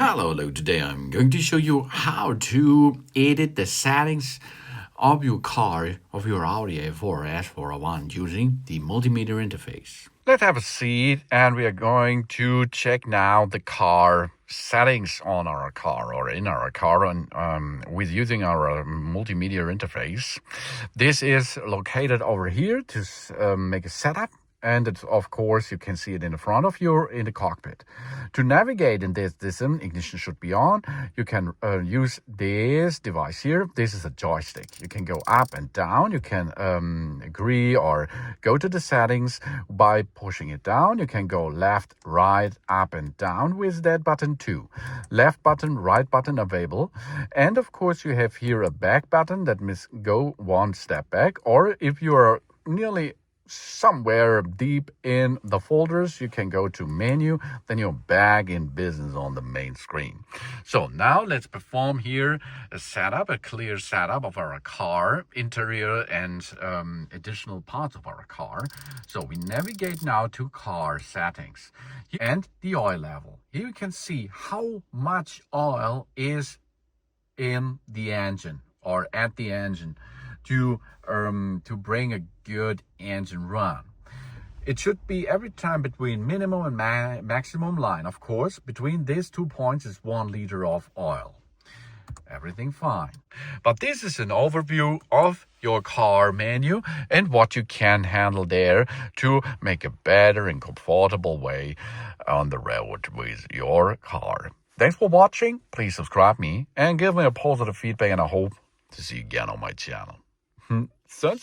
Hello, today I'm going to show you how to edit the settings of your car, of your Audi A4 S401 using the multimedia interface. Let's have a seat and we are going to check now the car settings on our car or in our car with using our multimedia interface. This is located over here to make a setup. And it's, of course, you can see it in the front of you in the cockpit. To navigate in this ignition should be on. You can use this device here. This is a joystick. You can go up and down. You can agree or go to the settings by pushing it down. You can go left, right, up and down with that button too. Left button, right button available. And of course, you have here a back button that means go one step back. Or if you are nearly somewhere deep in the folders, you can go to menu, then you're back in business on the main screen. So now let's perform here a clear setup of our car, interior and additional parts of our car. So we navigate now to car settings and the oil level. Here you can see how much oil is in the engine or at the engine to bring a good engine run. It should be every time between minimum and maximum line. Of course, between these 2 points is 1 liter of oil. Everything fine. But this is an overview of your car menu and what you can handle there to make a better and comfortable way on the road with your car. Thanks for watching. Please subscribe me and give me a positive feedback, and I hope to see you again on my channel. Sun.